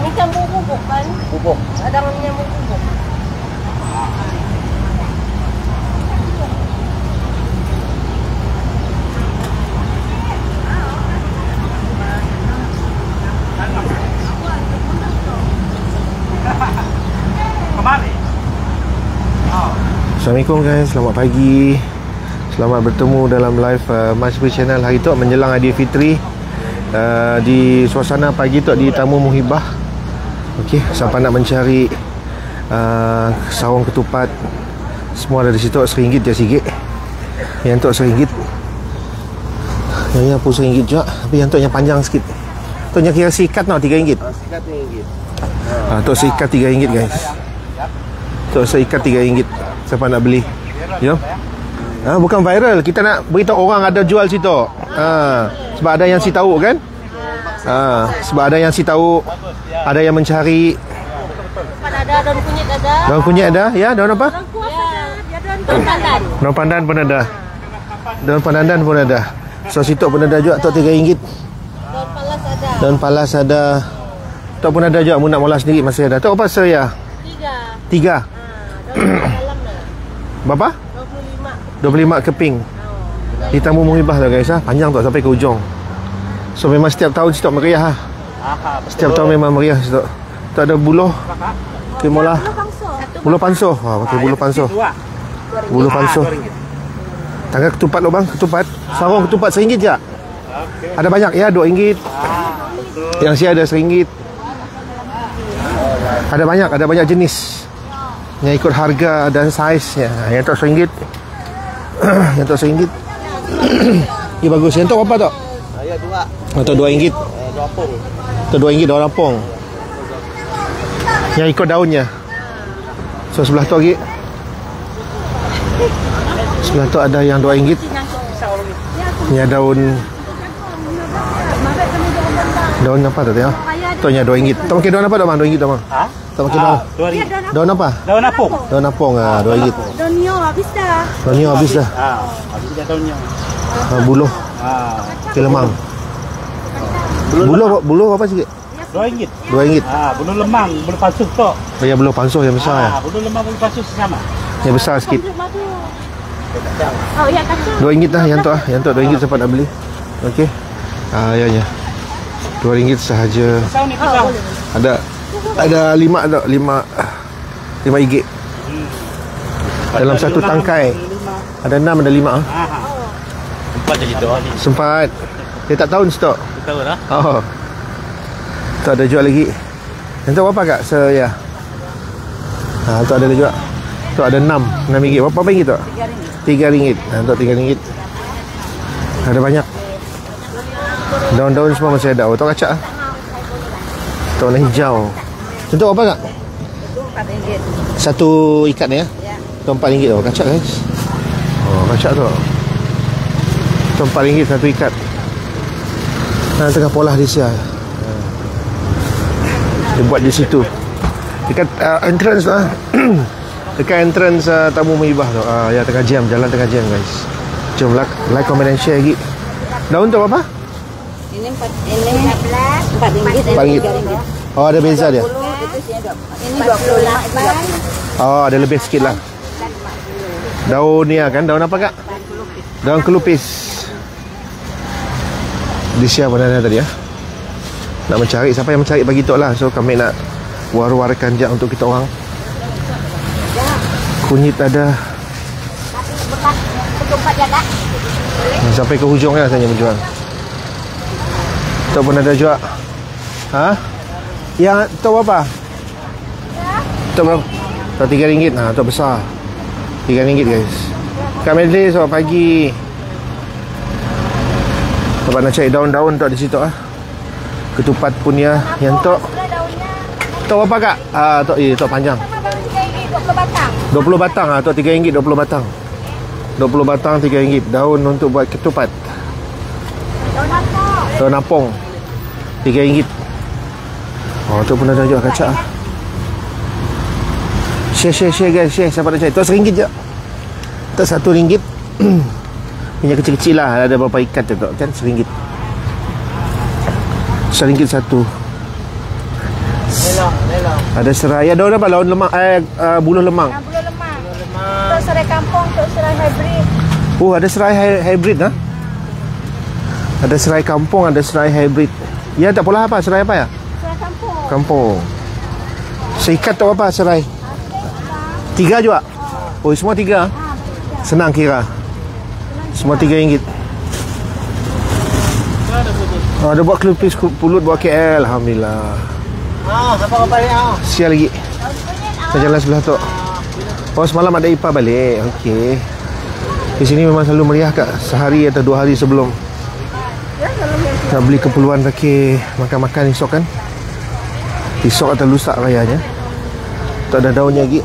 Ikan bubuk kan? Bubuk. Ada namanya bubuk. Assalamualaikum guys, selamat pagi. Selamat bertemu dalam live Masbri Channel hari tu menjelang Aidilfitri. Di suasana pagi tu di Tamu Muhibah. Okey, siapa nak mencari sarung ketupat semua ada di situ, RM1 je sikit. Yang tu RM1. Yang pun RM1 juga, tapi yang tu yang panjang sikit. Tu yang kira sikat tau RM3. Sikat RM3. Tu seikat RM3 guys. Tu seikat RM3. Siapa nak beli? Jom. Bukan viral, kita nak beritahu orang ada jual situ. Sebab ada yang si tahu kan? Sebab ada yang si tahu, ada yang mencari. Ada daun kunyit ada. Daun kunyit ada? Ya, daun apa? Daun pandan. Daun pandan pun ada. Daun pandan pun ada. So situ pun ada juga, tu RM3. Daun palas ada. Daun palas ada. Tu pun ada juga, mu nak mula sendiri masih ada. Tu apa saya? 3. Daun Berapa? 25. 25 keping. Di Tamu Muhibah lah guys. Panjang tu sampai ke ujung. So memang setiap tahun situ meriah . Setiap tahun memang meriah situ. Tu ada buluh Kimola. Buluh pansuh. Pakai buluh pansuh. Buluh pansuh. Tangga ketupat lo bang, ketupat. Sarung ketupat RM1 je. Ada banyak ya, RM2. Yang si ada RM1. Ada banyak jenis. Yang ikut harga dan saiznya. Yang tu RM1. Yang tu RM1. Ini bagus. Yang tu apa tu? Ya, 2. Atau RM2. Lampung. Itu RM2 daun lampung. Yang ikut daunnya. So sebelah tu lagi. Sebelah tu ada yang RM2. Ini ada daun apa tu ya? Tu yang RM2. Tak pakai daun apa tu bang? RM2 tu bang. Tak pakai daun. Daun apa? Daun apung. Daun apung RM2. Daun nyo habis dah. Daun nyo habis dah. Habis dah daunnya. Buluh. Kelemang. Buluh apa sikit? RM2. RM2. Buluh lemang, buluh palsu tu. Ya buluh pansuh yang besar ya. Buluh lemang, buluh palsu sama. Yang besar sikit. Oh, yang kacang. RM2 lah yang tu Yang tu RM2 sempat nak beli. Okey. Ya. RM2 sahaja. Ada 5 tak? 5 RM5. Dalam satu tangkai. Ada 6, ada 5. Sempat je gitu. Sempat. Dia tak tahu stok. Tahu dah. Oh. Tu ada jual lagi. Yang tu berapa kak? Ya. Tu ada juga. Tu ada 6 RM6. Berapa ringgit tu? RM3. Tu RM3. Ada banyak. Daun-daun semua masih ada. Tu kacak. Tu warna hijau. Contoh apa kak? RM4. Satu ikat ni ya? Tu RM4 tu. Kacak guys. Kacak tu. Tu RM4 satu ikat. Tengah polah di sini. Dia buat di situ. Dekat entrance lah. Dekat entrance Tamu Muhibah tu. Ya tengah jam, jalan tengah jam guys. Jom like, comment and share lagi. Daun tu apa? Ini RM14. RM4. Ada beza dia. Ini RM28. Ada lebih sikit lah. Daun ni kan, daun apa kak? Daun kelupis. Di siapa mana tadi ya? Nak mencari, siapa yang mencari bagi tok lah. So kami nak war-warkan je untuk kita orang. Kunyit ada. Sampai ke hujung lah saya menjual. Tok pun ada juga. Yang tok apa? Tok berapa? Tok RM3. Tok besar. RM3 guys. Kat Medley sebab pagi. Sebab nak cari daun-daun tok di situ Ketupat punya yang tok. Tok apa kak? Tok panjang. 20 batang. Tok RM3 20 batang. 20 batang RM3. Daun untuk buat ketupat. Daun apung. RM3. Tu pun ada juga kacak. Share guys, share. Siapa nak cari? Tu RM1 je. Tu RM1. Punya kecil-kecil lah. Ada berapa ikat tu kan? RM1. RM1 satu. Ada serai. Daun apa? Daun lemang. Buluh lemang. Buluh lemang. Untuk serai kampung, untuk serai hybrid. Oh, ada serai hybrid ha? Ada serai kampung, ada serai hybrid. Ya, tak pola apa? Serai apa ya? Serai kampung. Kampung. Seikat tu apa serai? 3 juga? Oh, semua 3? Senang kira. Semua RM3. Oh, ada buat kelupis pulut buat KL. Alhamdulillah. Apa-apa ni? Sial lagi. Saya jalan sebelah tu. Oh, semalam ada Ipar balik. Okey. Di sini memang selalu meriah Kak. Sehari atau 2 hari sebelum. Nak beli keperluan pakai makan-makan esok kan. Esok atau lusa rayanya. Tak ada daunnya lagi.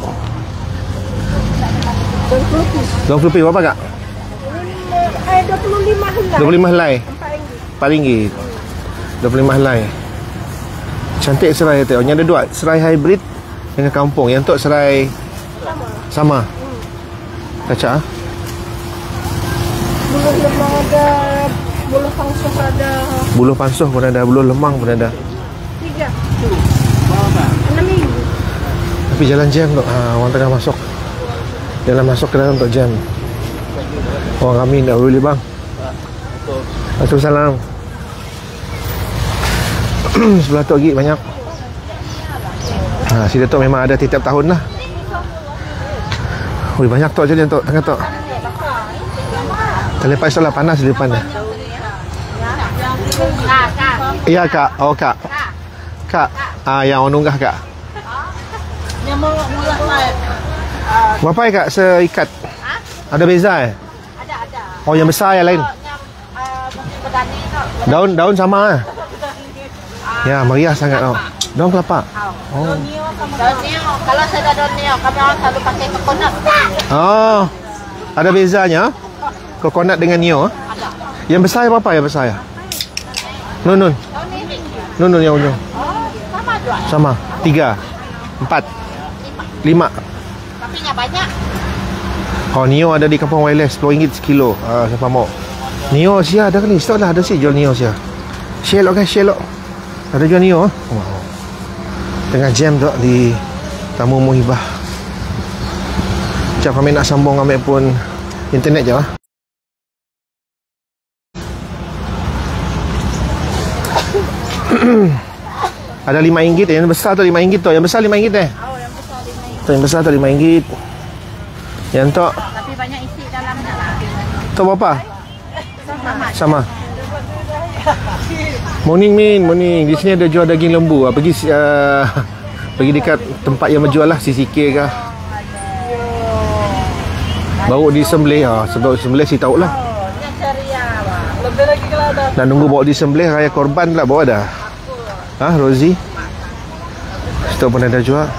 Daun kelupis berapa Kak? 25 helai. RM4. 25 helai. Cantik serai tu. Yang ada 2, serai hybrid dengan kampung. Yang tu serai sama. Kacak ah. Buluh lemang ada, buluh pangsuh ada. Buluh pansuh pun ada, buluh lemang pun ada. 3. 6 minggu. Tapi jalan jam tu. Orang tengah masuk. Jalan masuk ke dalam tu jam. Orang kami nak boleh bang. Waalaikumsalam. Sebelah tu lagi banyak. Sini tu memang ada tiap tahun lah. Ui, banyak tu je tu tengah tu. Terlepas tu lah panas di depan dah. Ya Kak. Oh Kak. Kak. Yang orang nunggah Kak. Yang murah lah. Berapa ya Kak seikat? Ada beza eh? Ada. Oh yang besar yang lain. Daun sama ah. Ya, meriah sangat tau. Daun kelapa. Oh. Daun nio. Kalau saya ada daun nio, kami orang selalu pakai coconut. Oh. Ada bezanya? Coconut dengan nio? Ada. Yang besar berapa yang besar ya? Nun. Daun ini. Nun yang ujung. Sama juga. Sama. 3, 4, 5. Tapi yang banyak. Oh, nio ada di Kampung Wireless RM10 sekilo. Siapa mau? Nio sia ada kali. Stok lah ada sih jual nio sia. Share lo guys, share lo. Ada jual nio. Tengah jam tu di Tamu Muhibah. Macam kami nak sambung kami pun internet je lah. Ada RM5. Yang besar tu RM5 tu. Yang besar RM5 Oh, yang besar RM5. Tu yang besar tu RM5. Yang tu Tapi banyak isi dalamnya lah. tu berapa? Sama. Morning Min, morning. Di sini ada jual daging lembu. Pergi dekat tempat yang menjual lah, CCK ke. Baru disembelih. Sebab sembelih si tahu lah. Yang ceria lah. Lebih lagi kalau ada. Nak nunggu bawa disembelih raya korban pula bawa dah. Rozi. Situ pun ada jual.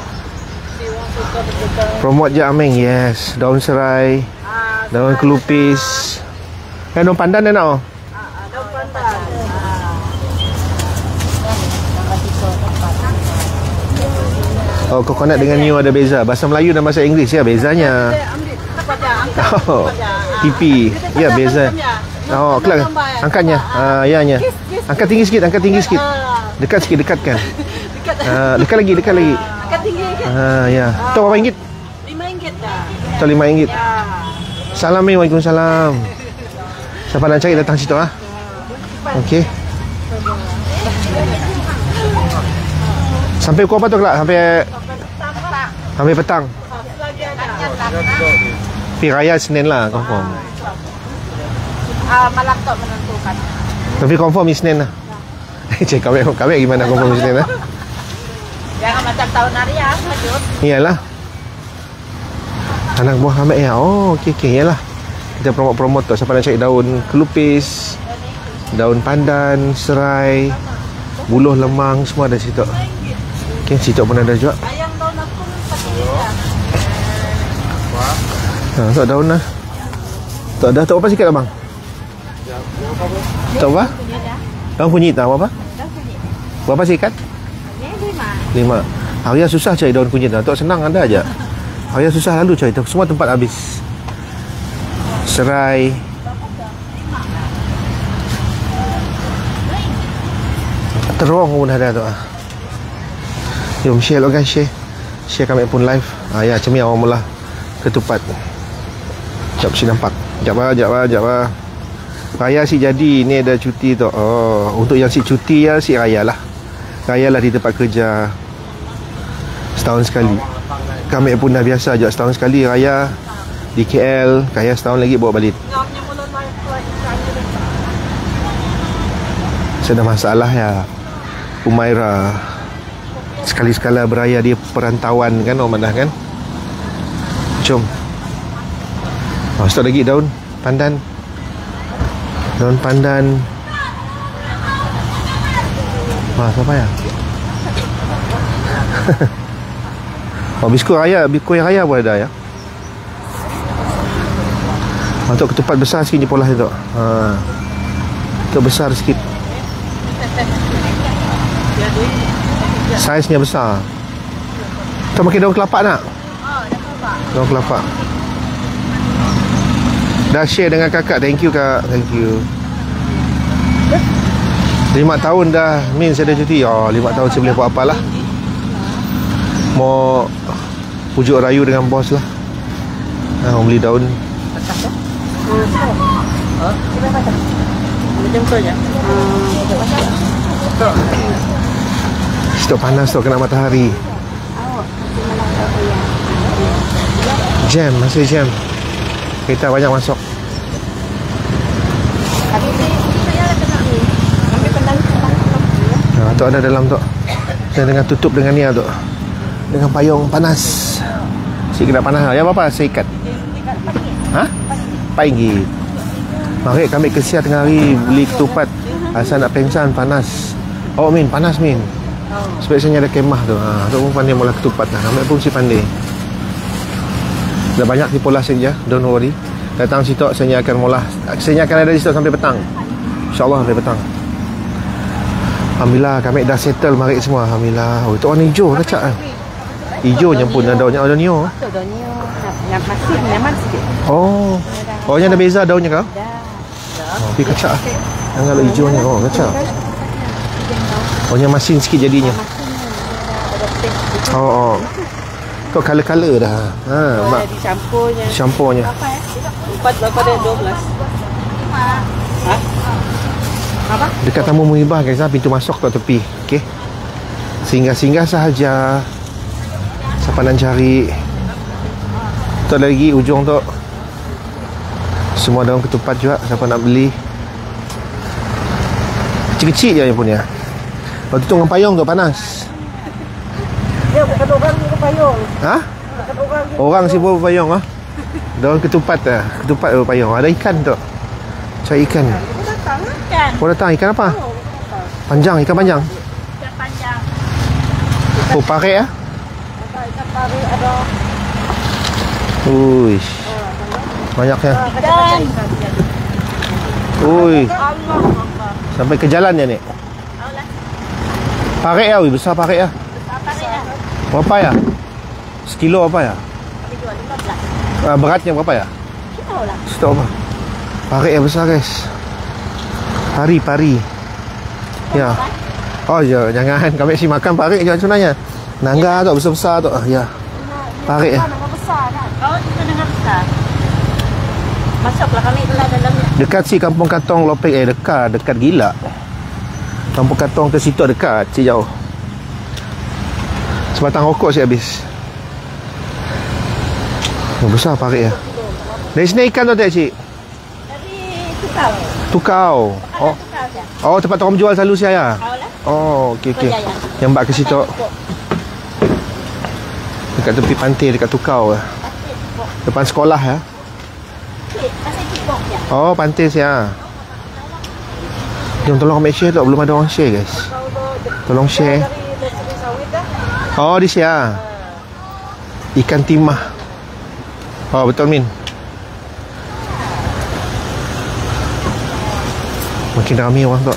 Promote je Ameng. Yes. Daun serai, daun kelupis. Daun pandan dah nak. Daun pandan. Oh, coconut dengan nio ada beza. Bahasa Melayu dan bahasa Inggeris ya bezanya. Oh, pipi. Ya beza. Oh, kelak. Angkatnya. Ya. Angkat tinggi sikit, Dekat sikit, dekatkan. Dekat lagi. Angkat tinggi kan? Ya. Tu berapa ringgit? RM5 dah. Tu RM5. Salam ni, waalaikumsalam. Siapa nak cari datang situ Okey. Sampai pukul apa tu kelak? Sampai petang. Tapi raya Senin lah confirm. Malam tu menentukan. Tapi confirm Isnin lah. Cik kawin gimana confirm Isnin lah? Jangan macam tahun hari lanjut. Iyalah. Anak buah kami ya. Oh, okey. Iyalah. Kita promote tu. Siapa nak cari daun kelupis, daun pandan, serai, buluh lemang, semua ada situ. Okey, situ pun ada juga. Ayam daun aku pakai. Tak daun lah. Tak ada. Tak apa sikit lah bang? Tak apa? Daun kunyit tak apa? Berapa sikat? 5. Hari susah cari daun kunyit lah. Tak senang ada aja. Hari susah lalu cari. Semua tempat habis. Serai. Terong pun ada tu. Jom share lah guys, share kami pun live. Ya, cemia awak mula ketupat. Sekejap si nampak. Sekejap lah. Raya si jadi, ni ada cuti tu. Oh, untuk yang si cuti ya, si Raya lah. Raya lah di tempat kerja setahun sekali. Kami pun dah biasa je setahun sekali Raya di KL. Raya setahun lagi bawa balik. Ada masalah ya Umaira sekali-sekala beraya dia perantauan kan orang dah kan. Jom. Stok lagi daun pandan. Daun pandan. Siapa ya? Biskut raya, kuih raya pun ada ya. Untuk ketupat besar sikit ni pola tu. Itu besar sikit. Saiznya besar. Kita makan daun kelapa nak? Daun kelapa. Dah share dengan kakak. Thank you kak. Thank you. 5 tahun dah Min saya dah cuti. 5 tahun saya boleh buat apa lah. Mau pujuk rayu dengan bos lah. Mau beli daun. Stok panas tu kena matahari. Jam, masih jam. Kereta banyak masuk. Tu ada dalam tu. Saya dengan tutup dengan ni tu. Dengan payung panas. Sikit kena panas. Ya apa saya ikat. Ha? RM4. Mari kami kesian tengah hari beli ketupat. Asal nak pengsan panas. Oh Min, panas Min. Sebab saya ada kemah tu. Tu pun pandai mula ketupat lah. Kami pun si pandai. Dah banyak tipolah saja. Don't worry. Datang situ saya akan mula. Saya akan ada di situ sampai petang. InsyaAllah sampai petang. Alhamdulillah kami dah settle mari semua. Alhamdulillah. Oh, itu warna hijau kacak kan. Hijaunya pun ada daunnya. Ada nio. Daunnya yang masin nyaman sikit. Oh. Oh, yang ada beza daunnya kau? Tapi kacak. Yang kalau hijaunya kacak. Oh, yang masin sikit jadinya. Oh. Kau color-color dah. Mak. Di shampoo-nya. Shampoo-nya. 4 daripada 12. Apa? Dekat Tamu Muhibah guys, pintu masuk kat tepi. Okey. Singgah-singgah sahaja. Siapa nak cari? Tu lagi ujung tu. Semua daun ketupat juga. Siapa nak beli? Kecil-kecil je yang punya. Lepas tu dengan payung tu panas. Ya, bukan orang ni payung. Ha? Bukan orang ni. Orang si buat payung ah. Daun ketupat ah. Ketupat payung. Ada ikan tu. Cari ikan. Ikan. Oh datang ikan apa? Panjang, ikan panjang. Ikan panjang. Oh pare ah. Ikan pari ada. Uish. Banyaknya. Dan. Ui. Sampai ke jalan je ni. Pare ah, besar pare ah. Berapa ya? Sekilo apa ya? Beratnya berapa ya? Stok apa? Pare yang besar guys. Pari. Ya. Oh ya, jangan kami si makan pari je sebenarnya. Nangga tu besar-besar tu. Ya. Pari ya. Oh, itu dengan besar. Masuklah kami dalam. Dekat si Kampung Katong Lopek dekat gila. Kampung Katong ke situ dekat, si jauh. Sebatang rokok si habis. Oh, besar pari ya. Dari sini ikan tu tak cik? Dari tukau. Tukau. Oh. Oh, tempat orang jual selalu saya. Oh, okey. Yang bak ke situ. Dekat tepi pantai dekat Tukau. Depan sekolah ya. Oh, pantai saya. Jom tolong ambil share tu, belum ada orang share guys. Tolong share. Oh, di sini. Ikan timah. Oh, betul Min. Makin ramai orang tu.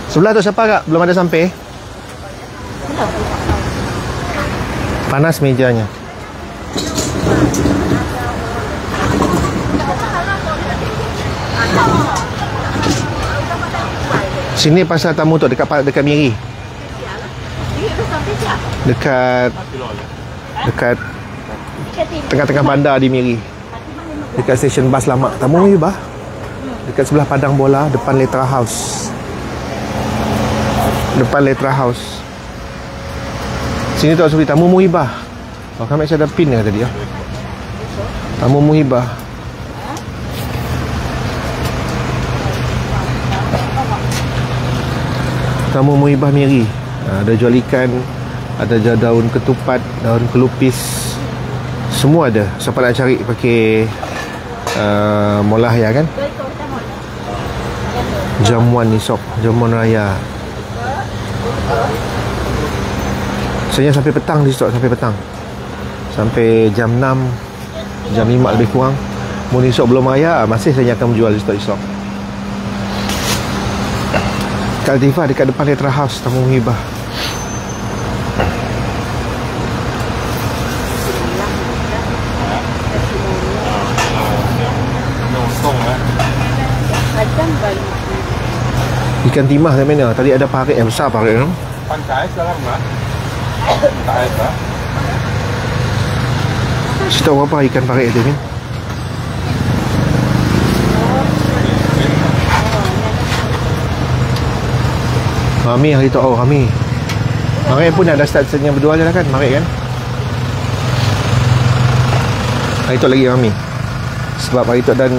Sebelah tu siapa kak? Belum ada sampai. Panas mejanya. Sini pasal tamu tu dekat Miri. Dekat tengah-tengah bandar di Miri. Dekat stesen bas lama Tamu Muhibah. Dekat sebelah padang bola, depan Letra House. Depan Letra House. Sini tu asal Tamu Muhibah. Oh, kami ada pin ke tadi ya? Tamu Muhibah. Tamu Muhibah Miri. Ada jual ikan, ada jual daun ketupat, daun kelupis. Semua ada. Siapa nak cari pakai Molah ya kan? Jamuan Nisok, jamuan raya. Saya sampai petang di stok, sampai petang. Sampai jam 6, jam 5 lebih kurang. Mun esok belum raya, masih saya akan menjual di stok esok. Kak Latifah dekat depan Letra House, Tamu Muhibah. Ikan timah dari mana? Tadi ada parik yang besar parik tu. Pantai sekarang mah. Tak ada. Cerita berapa ikan parik tu ni? Mami hari tu Mami. Mami pun ada start yang berjual dah kan? Mari kan? Hari tu lagi Mami. Sebab hari tu dan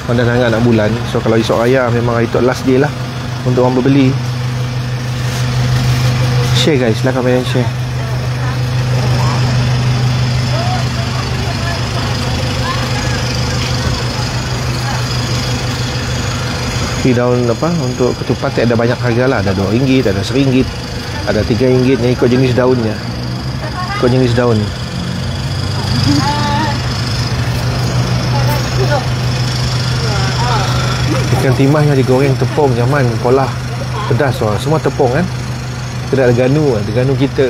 pandang sangat nak bulan. So kalau esok raya memang hari tu last day lah untuk orang berbeli. Share guys, silakan main share. Tapi daun apa untuk ketupat ada banyak harga lah. Ada RM2, ada RM1, ada RM3 ni ikut jenis daunnya. Ikut jenis daun. Ikan timah yang digoreng tepung zaman kolah pedas semua tepung kan. Kita ada ganu kita.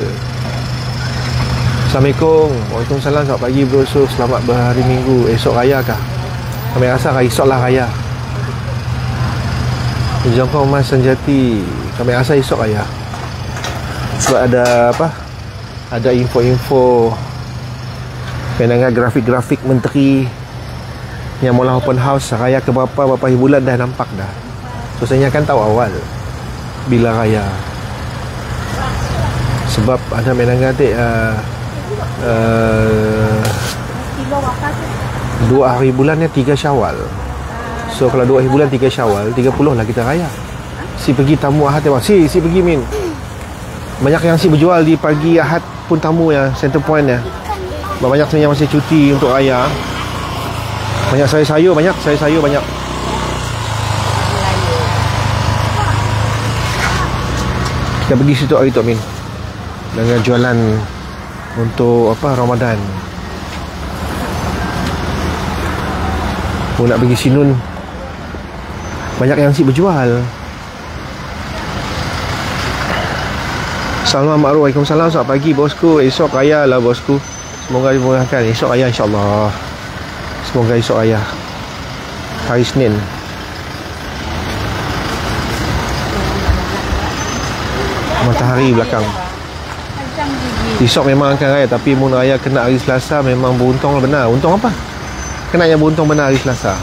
Assalamualaikum. Waalaikumsalam. Selamat pagi bro. So, selamat berhari Minggu. Esok raya kah? Kami rasa esok lah raya. Jangkau Mas Sanjati. Kami rasa esok raya. Sebab ada apa? Ada info-info penangan grafik-grafik menteri yang mula open house raya ke berapa hari bulan dah nampak dah. So saya akan tahu awal bila raya. Sebab ada menangga adik 2 hari bulannya 3 Syawal. So kalau 2 hari bulan 3 Syawal, 30 lah kita raya. Si pergi tamu Ahad tengok. Si pergi Min. Banyak yang si berjual di pagi Ahad pun tamu ya, center point ya. Banyak yang masih cuti untuk raya. Banyak sayur-sayur banyak. Kita pergi situ hari tu Min. Dengan jualan untuk apa Ramadan. Nak pergi Sinun. Banyak yang si berjual. Assalamualaikum Mak Ru. Waalaikumsalam. Selamat pagi bosku. Esok raya lah bosku. Semoga dimurahkan. Esok raya insyaAllah. Semoga esok raya hari Senin. Matahari belakang. Esok memang akan raya. Tapi mun raya kena hari Selasa memang beruntung lah benar. Untung apa? Kena yang beruntung benar hari Selasa.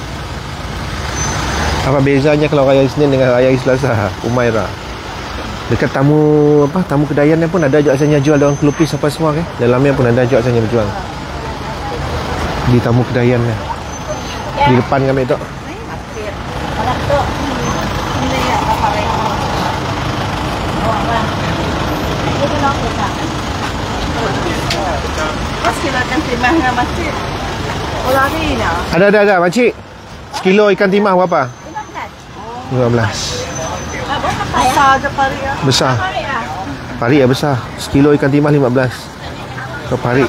Apa bezanya kalau raya Senin dengan raya hari Selasa? Umaira. Dekat tamu kedayan pun ada jual asalnya jual daun kelupis apa semua kan. Dalamnya pun ada jual asalnya berjual. Di tamu kedayan ni. Di depan kami tu. Ada makcik. Sekilo ikan timah berapa? 15. Besar. Parik ya besar. Sekilo ikan timah 15. Ke parik.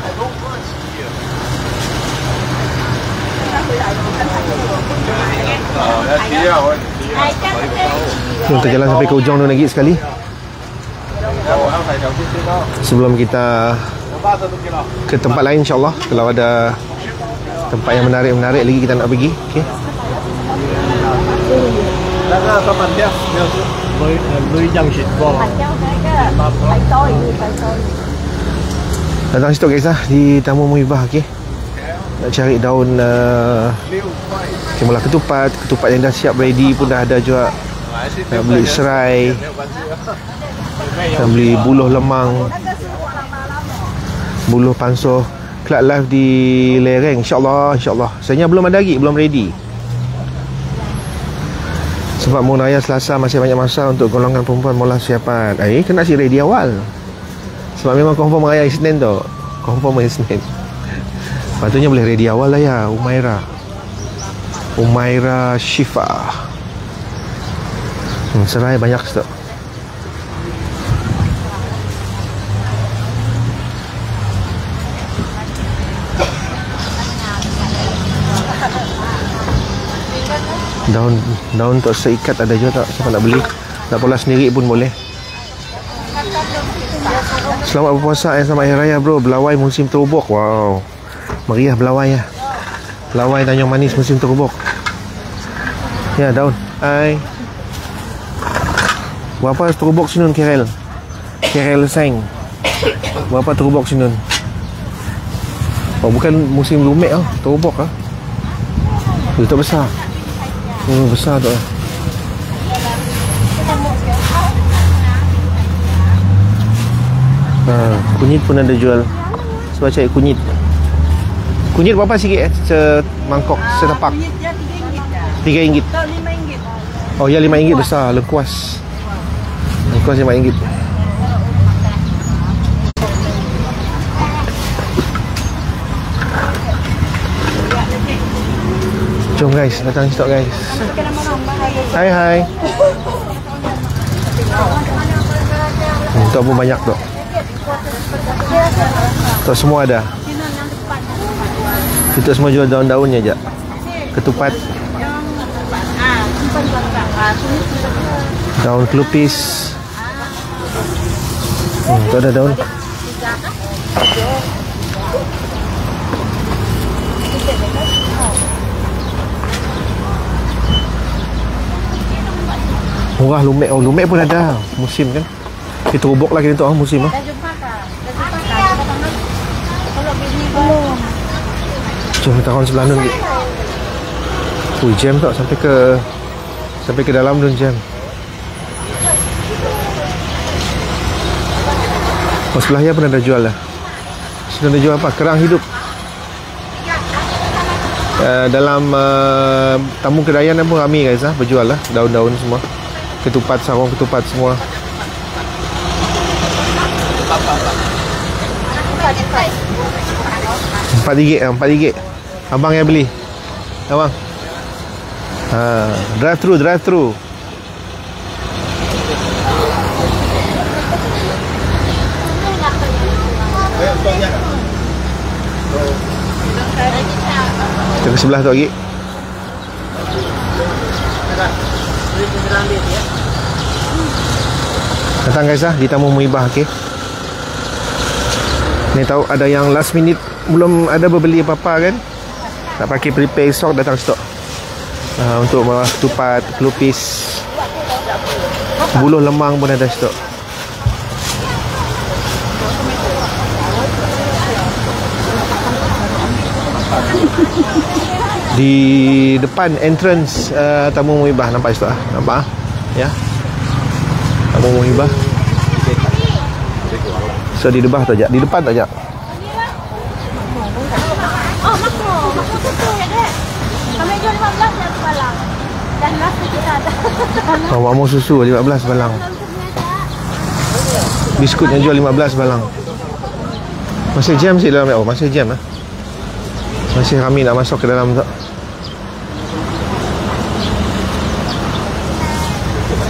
Kita jalan sampai ke ujung tu lagi sekali. Sebelum kita ke tempat lain insyaAllah. Kalau ada tempat yang menarik lagi kita nak pergi. Okay. Datang situ guys lah, di Tamu Muhibah. Okay, nak cari daun mula ketupat. Ketupat yang dah siap ready pun dah ada juga. Nak beli serai, nak beli buluh lemang, buluh panso. Kelak live di lereng, InsyaAllah. Sebenarnya belum ada lagi, belum ready. Sebab mau raya Selasa masih banyak masa untuk golongan perempuan mula siapan. Kena si ready awal. Sebab memang confirm raya Isnin tu. Confirm Isnin. Patutnya boleh ready awal lah ya. Umaira Syifa. Serai banyak stok. Daun untuk seikat ada juga tak? Siapa nak beli? Nak pola sendiri pun boleh. Selamat berpuasa selamat hari raya bro. Belawai musim terubuk. Wow, meriah belawai ya. Belawai Tanjung Manis musim terubuk. Ya daun. Hai. Berapa terubuk sinun Kerel? Kerel Seng. Berapa terubuk sinun? Oh bukan musim lumek terubuk Itu besar. Besar tu. Kunyit pun ada jual. Sebab cari kunyit. Kunyit berapa sikit semangkok, setapak? RM3. Oh ya RM5 besar, lengkuas. Lengkuas RM5. Jom guys, datang stok guys. Hai. Tok pun banyak tok. Tok semua ada. Kita semua jual daun-daunnya je. Ketupat. Daun kelupis. Tu ada daun. Murah lumek. Oh lumek pun ada. Musim kan. Kita ubuk lagi tu musim Jom kita kawan sebelah nun. Jam tak sampai ke dalam nun jam. Oh sebelahnya pun ada jual lah. Sudah ada jual apa? Kerang hidup. Dalam tamu kedayan pun ramai guys berjual lah daun-daun semua. Ketupat, sarung ketupat semua. RM4. Abang yang beli. Abang. Drive thru. Kita ke sebelah tu lagi. Datang guys di Tamu Muhibah. Okay. Ni tahu ada yang last minute belum ada berbeli apa-apa kan. Tak pakai prepare stock, datang stok. Untuk ketupat, kelupis, buluh lemang pun ada stok. Di depan entrance Tamu Muhibah nampak stok nampak ya. Tamu Muhibah. So di depan tu aja, di depan tu aja. Oh, makro ya dek. Kami jual 15 ya sebalang. Dan nasi kita ada. Oh, makmur susu 15 balang. Biskut yang jual 15 balang. Masih jam sih dalam. Oh, masih jam Masih ramai nak masuk ke dalam tu.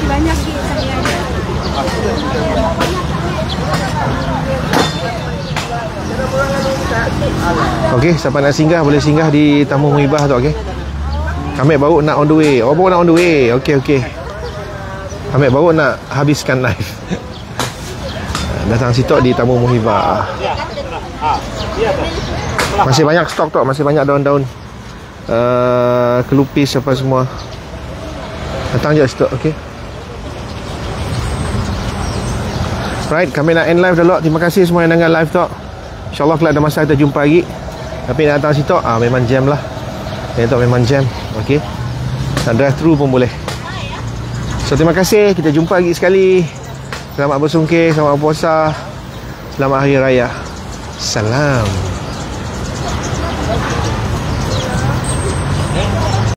Banyak di saya. Okey, siapa nak singgah boleh singgah di Tamu Muhibah tu. Okey. Kami baru nak on the way. Oh, baru nak on the way. Okey. Kami baru nak habiskan live. Datang situ di Tamu Muhibah. Masih banyak stok tu, masih banyak daun-daun. Kelupis apa semua. Datang je situ, okey. Right, kami nak end live dah. Terima kasih semua yang dengar live tu. InsyaAllah kalau ada masa kita jumpa lagi. Tapi nak datang situ memang jam lah. Yang tu memang jam. Okay, nak drive through pun boleh. So terima kasih. Kita jumpa lagi sekali. Selamat bersungkih, selamat puasa, selamat Hari Raya. Salam.